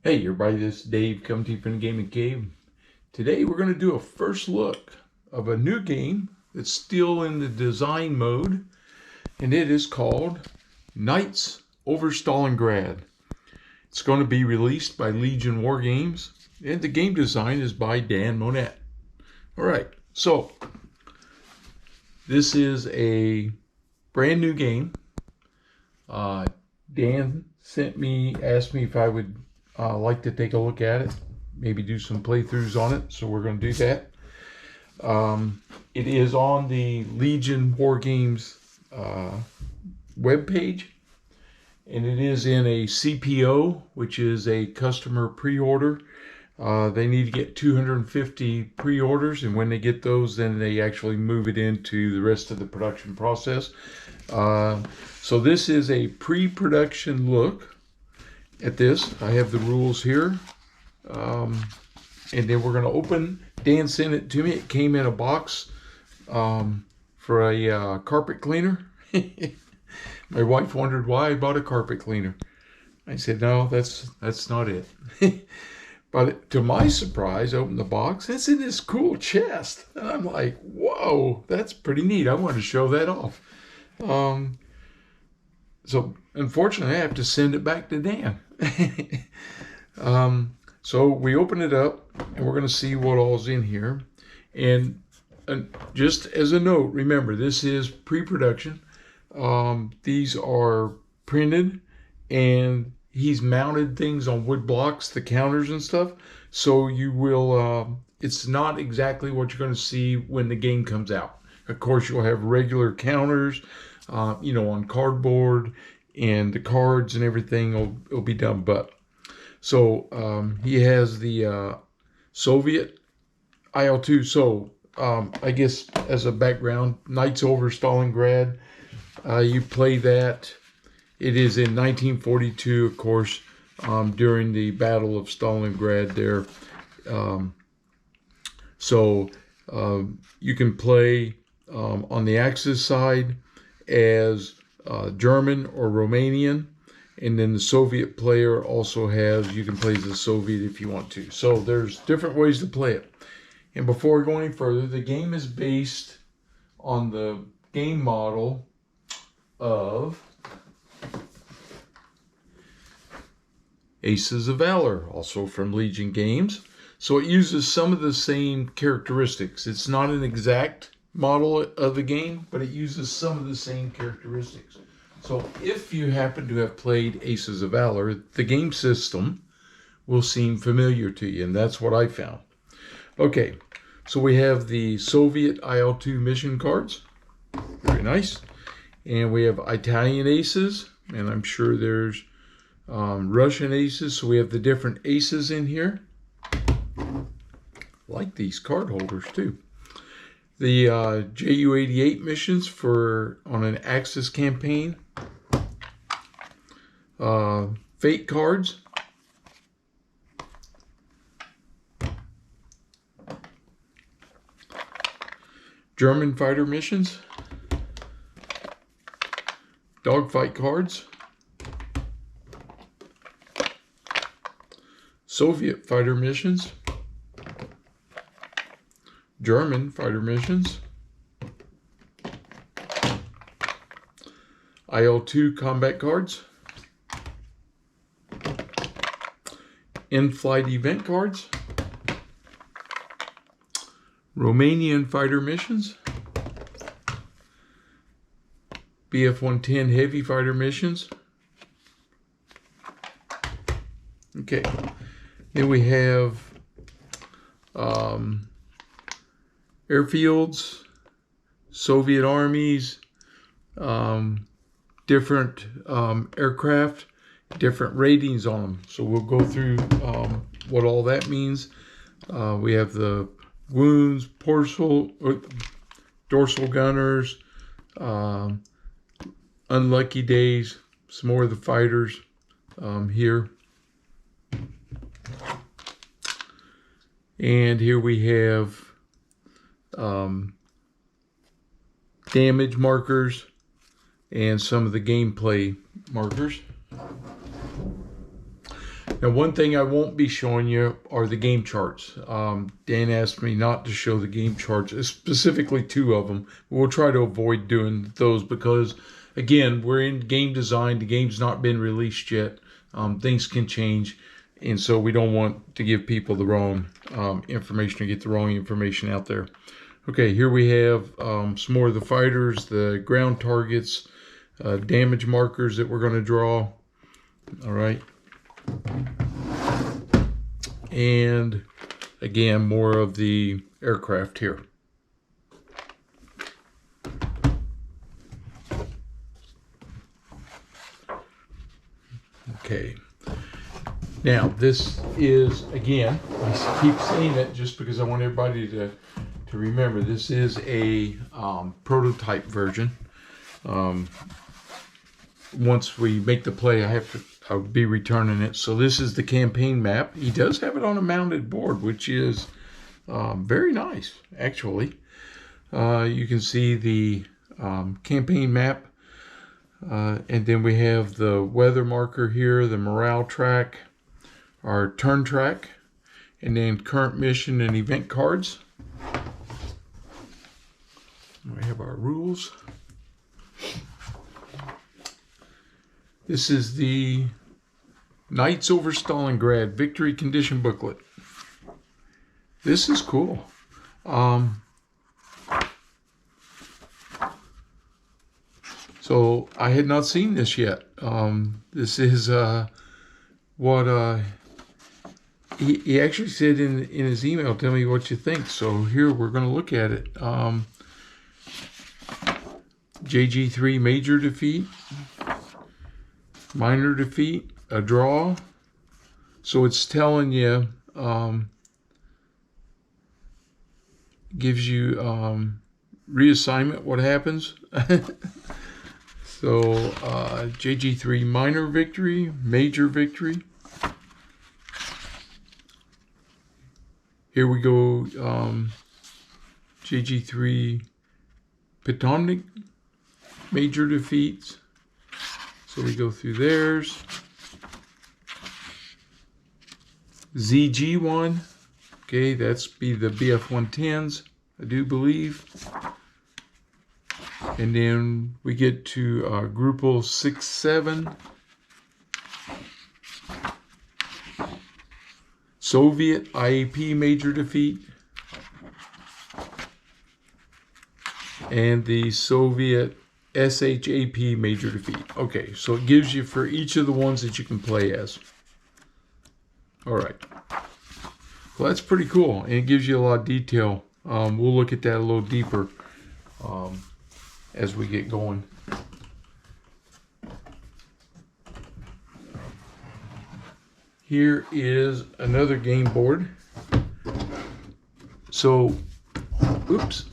Hey everybody, this is Dave coming to you from the Gaming Cave. Today we're going to do a first look of a new game that's still in the design mode, and it is called Knights Over Stalingrad. It's going to be released by Legion Wargames, and the game design is by Dan Monette. Alright, so this is a brand new game. Dan asked me if I would like to take a look at it, maybe do some playthroughs on it, so we're going to do that. It is on the Legion Wargames webpage, and it is in a CPO, which is a customer pre-order. They need to get 250 pre-orders, and when they get those, then they actually move it into the rest of the production process. So this is a pre-production look at this. I have the rules here, and then we're going to open. Dan sent it to me. It came in a box for a carpet cleaner. My wife wondered why I bought a carpet cleaner. I said, no, that's not it. But to my surprise, I opened the box. It's in this cool chest. And I'm like, whoa, that's pretty neat. I want to show that off. So unfortunately, I have to send it back to Dan. So we open it up, and we're going to see what all's in here. And just as a note, remember, this is pre-production. These are printed, and he's mounted things on wood blocks, the counters and stuff. So you will, it's not exactly what you're going to see when the game comes out. Of course, you'll have regular counters, on cardboard, and the cards and everything will be done. But so he has the Soviet IL-2. So I guess as a background, Knights Over Stalingrad, you play that. It is in 1942, of course, during the Battle of Stalingrad there. So you can play on the Axis side as German or Romanian, and then the Soviet player also has, you can play as the Soviet if you want to. So there's different ways to play it. And before we go any further, the game is based on the game model of Aces of Valor, also from Legion Games. So it uses some of the same characteristics. It's not an exact model of the game, but it uses some of the same characteristics. So if you happen to have played Aces of Valor, the game system will seem familiar to you, and that's what I found. Okay, so we have the Soviet IL-2 mission cards. Very nice. And we have Italian aces, and I'm sure there's Russian aces, so we have the different aces in here. Like these card holders too. The Ju-88 missions on an Axis campaign. Fate cards. German fighter missions. Dogfight cards. Soviet fighter missions. German fighter missions. IL-2 combat cards. In-flight event cards. Romanian fighter missions. BF-110 heavy fighter missions. Okay. Then we have airfields, Soviet armies, different aircraft, different ratings on them. So we'll go through what all that means. We have the wounds, dorsal gunners, unlucky days, some more of the fighters here. And here we have damage markers and some of the gameplay markers. Now, one thing I won't be showing you are the game charts. Dan asked me not to show the game charts, specifically 2 of them. We'll try to avoid doing those because, again, we're in game design. The game's not been released yet. Things can change, and so we don't want to give people the wrong information or get the wrong information out there. Okay, here we have some more of the fighters, the ground targets, damage markers that we're going to draw. All right. And again, more of the aircraft here. Okay. Now, this is, again, I keep saying it just because I want everybody to remember, this is a prototype version. Once we make the play, I'll be returning it. So this is the campaign map. He does have it on a mounted board, which is very nice, actually. You can see the campaign map. And then we have the weather marker here, the morale track, our turn track, and then current mission and event cards. We have our rules. This is the Knights Over Stalingrad Victory Condition Booklet. This is cool. So I had not seen this yet. This is what he actually said in his email, tell me what you think. So here we're going to look at it. JG3 major defeat, minor defeat, a draw. So it's telling you, gives you reassignment, what happens. So JG3 minor victory, major victory. Here we go, JG3 Petonic, major defeats. So we go through theirs. ZG1, okay, that's be the BF-110s, I do believe. And then we get to Grupal 6-7. Soviet IAP major defeat. And the Soviet SHAP major defeat. Okay, so it gives you for each of the ones that you can play as. All right. Well, that's pretty cool, and it gives you a lot of detail. We'll look at that a little deeper as we get going. Here is another game board. So, oops,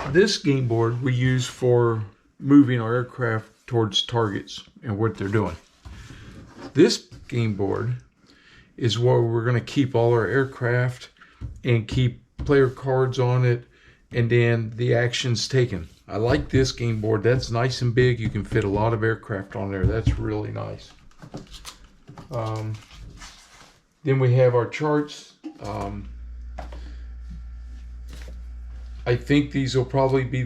this game board we use for moving our aircraft towards targets and what they're doing. This game board is where we're going to keep all our aircraft and keep player cards on it, and then the actions taken. I like this game board. That's nice and big. You can fit a lot of aircraft on there. That's really nice. Then we have our charts. I think these will probably be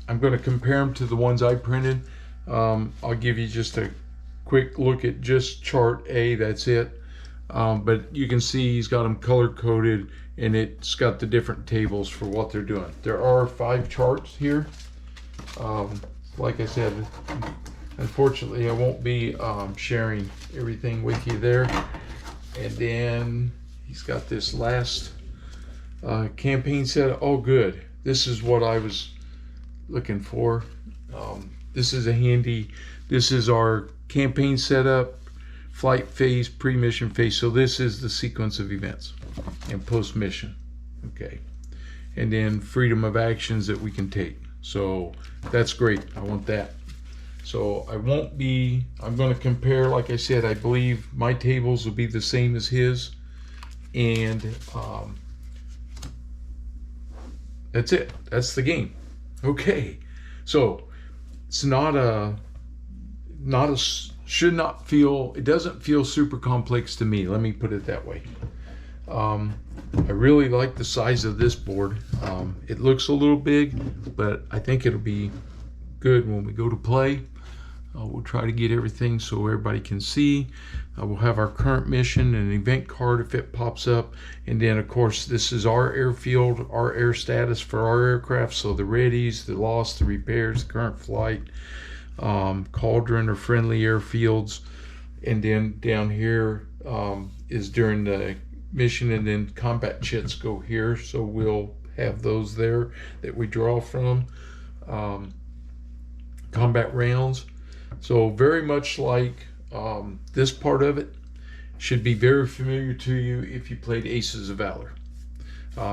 I'm going to compare them to the ones I printed. I'll give you just a quick look at just chart A, that's it. But you can see he's got them color coded, and it's got the different tables for what they're doing. There are 5 charts here. Like I said, unfortunately I won't be sharing everything with you there. And then he's got this last campaign set. Oh, good. This is what I was looking for. This is a handy, this is our campaign setup, flight phase, pre-mission phase. So this is the sequence of events and post-mission. Okay. And then freedom of actions that we can take. So that's great. I want that. So I'm going to compare, like I said, I believe my tables will be the same as his. And that's it. That's the game. Okay. So it's not a it doesn't feel super complex to me. Let me put it that way. I really like the size of this board. It looks a little big, but I think it'll be good when we go to play. We'll try to get everything so everybody can see. We'll have our current mission and event card if it pops up. And then, of course, this is our airfield, our air status for our aircraft. So the readies, the lost, the repairs, the current flight, cauldron or friendly airfields. And then down here is during the mission, and then combat chits go here. So we'll have those there that we draw from. Combat rounds. So very much like this part of it should be very familiar to you if you played Aces of Valor.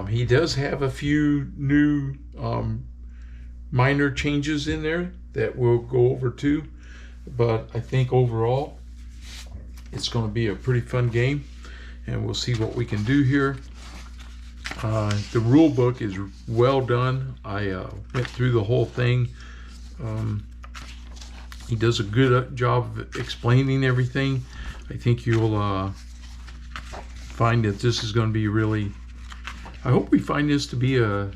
He does have a few new minor changes in there that we'll go over too, but I think overall it's going to be a pretty fun game, and we'll see what we can do here. The rule book is well done. I went through the whole thing. He does a good job of explaining everything. I think you'll find that this is going to be really, I hope we find this to be a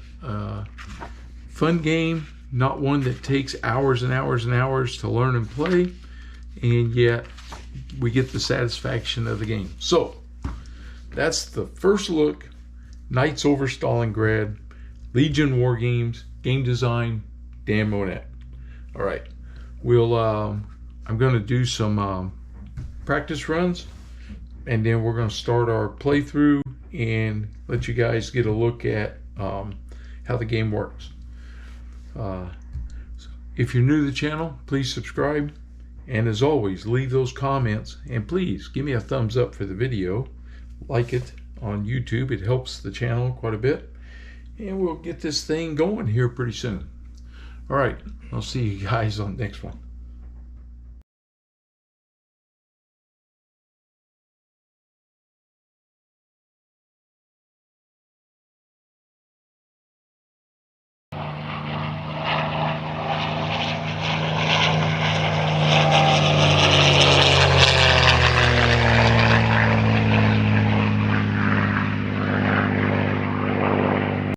fun game, not one that takes hours and hours and hours to learn and play, and yet we get the satisfaction of the game. So that's the first look. Knights Over Stalingrad, Legion Wargames, game design, Dan Monette. All right. I'm going to do some practice runs, and then we're going to start our playthrough and let you guys get a look at how the game works. If you're new to the channel, please subscribe, and as always, leave those comments, and please give me a thumbs up for the video. Like it on YouTube. It helps the channel quite a bit, and we'll get this thing going here pretty soon. All right, I'll see you guys on the next one.